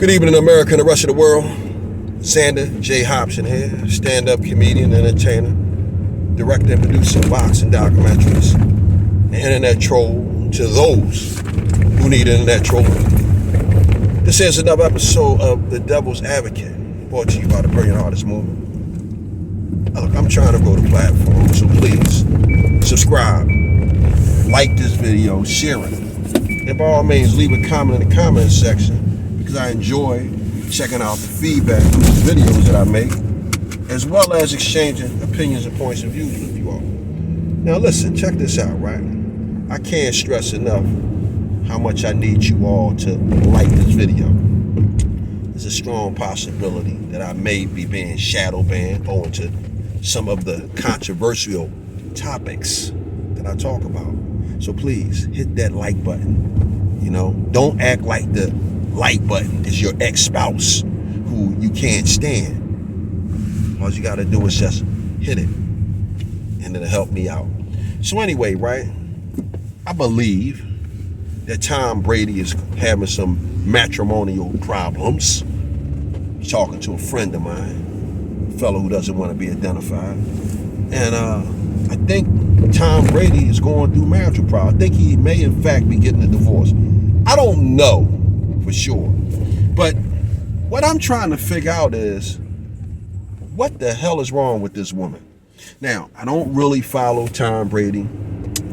Good evening, America and the rest of the world. Xander J. Hobson here, stand-up comedian, entertainer, director and producer of boxing documentaries, an internet troll to those who need internet trolling. This is another episode of The Devil's Advocate, brought to you by the Brilliant Artist Movement. Look, I'm trying to grow the platform, so please subscribe, like this video, share it, and by all means leave a comment in the comment section, because I enjoy checking out the feedback from the videos that I make, as well as exchanging opinions and points of view with you all. Now listen, check this out, right? I can't stress enough how much I need you all to like this video. There's a strong possibility that I may be being shadow banned owing to some of the controversial topics that I talk about. So please hit that like button. You know, don't act like the like button is your ex-spouse who you can't stand. All you gotta do is just hit it, and it'll help me out. So anyway, right, I believe that Tom Brady is having some matrimonial problems. He's talking to a friend of mine, a fellow who doesn't want to be identified, and I think Tom Brady is going through marital problems. I think he may in fact be getting a divorce. I don't know for sure, but what I'm trying to figure out is what the hell is wrong with this woman. Now, I don't really follow Tom Brady.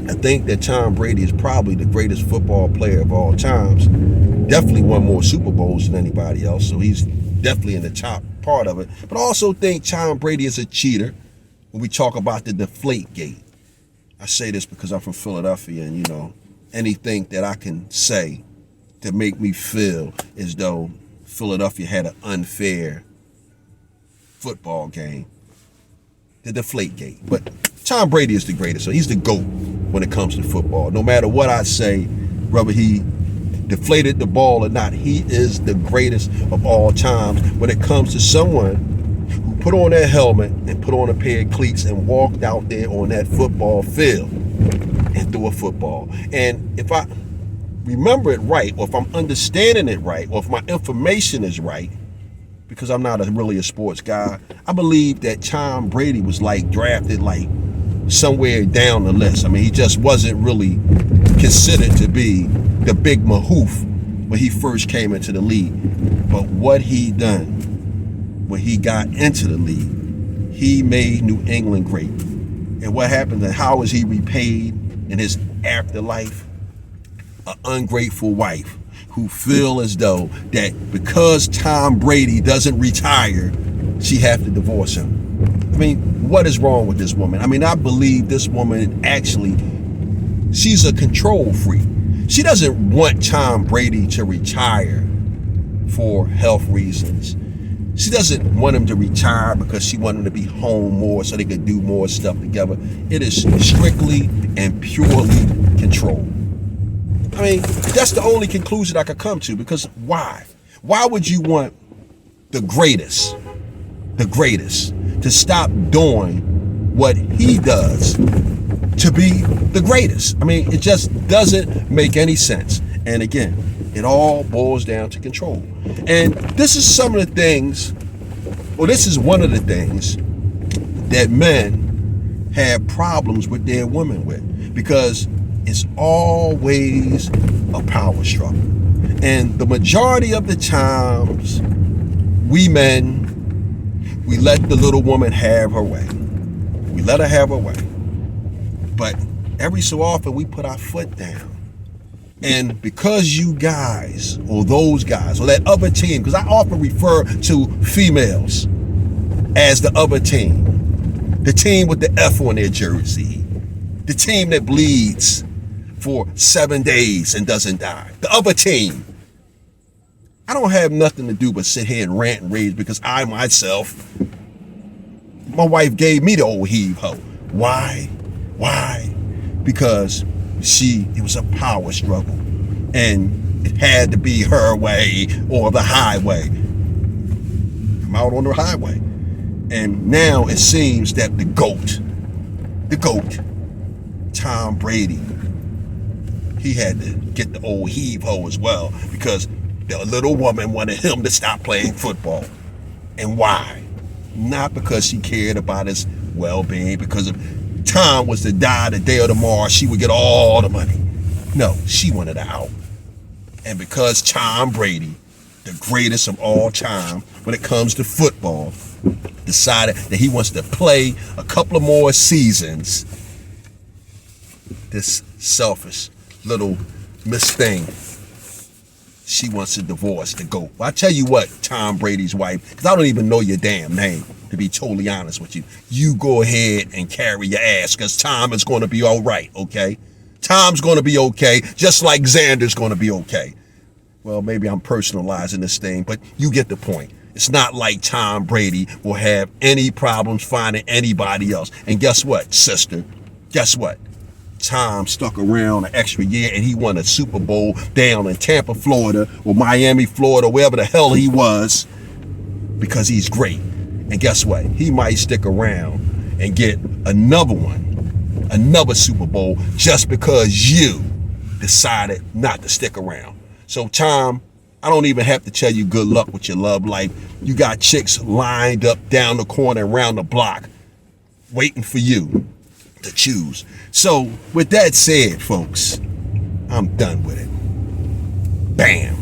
I think that Tom Brady is probably the greatest football player of all times. Definitely won more Super Bowls than anybody else, so he's definitely in the top part of it. But I also think Tom Brady is a cheater when we talk about the deflate gate. I say this because I'm from Philadelphia, and you know, anything that I can say to make me feel as though Philadelphia had an unfair football game, the deflate gate. But Tom Brady is the greatest, so he's the GOAT when it comes to football. No matter what I say, whether he deflated the ball or not, he is the greatest of all times when it comes to someone who put on their helmet and put on a pair of cleats and walked out there on that football field and threw a football. And if I remember it right, or if I'm understanding it right, or if my information is right, because I'm not really a sports guy, I believe that Tom Brady was like drafted like somewhere down the list. I mean, he just wasn't really considered to be the big mahoof when he first came into the league. But what he done when he got into the league, he made New England great. And what happened, and how is he repaid in his afterlife? An ungrateful wife who feel as though that because Tom Brady doesn't retire, she have to divorce him. I mean, what is wrong with this woman? I mean, I believe this woman actually, she's a control freak. She doesn't want Tom Brady to retire for health reasons. She doesn't want him to retire because she wants him to be home more so they could do more stuff together. It is strictly and purely control. I mean, that's the only conclusion I could come to, because why? Why would you want the greatest, to stop doing what he does to be the greatest? I mean, it just doesn't make any sense. And again, it all boils down to control. And this is some of the things, or this is one of the things that men have problems with their women with, because it's always a power struggle. And the majority of the times, we men, we let the little woman have her way. We let her have her way. But every so often, we put our foot down. And because you guys, or those guys, or that other team, because I often refer to females as the other team, the team with the F on their jersey, the team that bleeds for 7 days and doesn't die, the other team. I don't have nothing to do but sit here and rant and rage because I myself, my wife gave me the old heave-ho. Why? Because it was a power struggle, and it had to be her way or the highway. I'm out on the highway. And now it seems that the GOAT, Tom Brady, he had to get the old heave-ho as well, because The little woman wanted him to stop playing football. And why? Not because she cared about his well-being, because if Tom was to die the day or tomorrow, she would get all the money. No, she wanted out. And because Tom Brady, the greatest of all time when it comes to football, decided that he wants to play a couple of more seasons, this selfish little Miss Thing, she wants a divorce to go. Well, I tell you what, Tom Brady's wife, because I don't even know your damn name, to be totally honest with you. You go ahead and carry your ass, because Tom is going to be all right, okay? Tom's going to be okay, just like Xander's going to be okay. Well, maybe I'm personalizing this thing, but you get the point. It's not like Tom Brady will have any problems finding anybody else. And guess what, sister? Guess what? Tom stuck around an extra year and he won a Super Bowl down in Tampa, Florida, or Miami, Florida, wherever the hell he was, because he's great. And guess what? He might stick around and get another one, another Super Bowl, just because you decided not to stick around. So Tom, I don't even have to tell you good luck with your love life. You got chicks lined up down the corner and around the block waiting for you to choose. So with that said, folks, I'm done with it. Bam.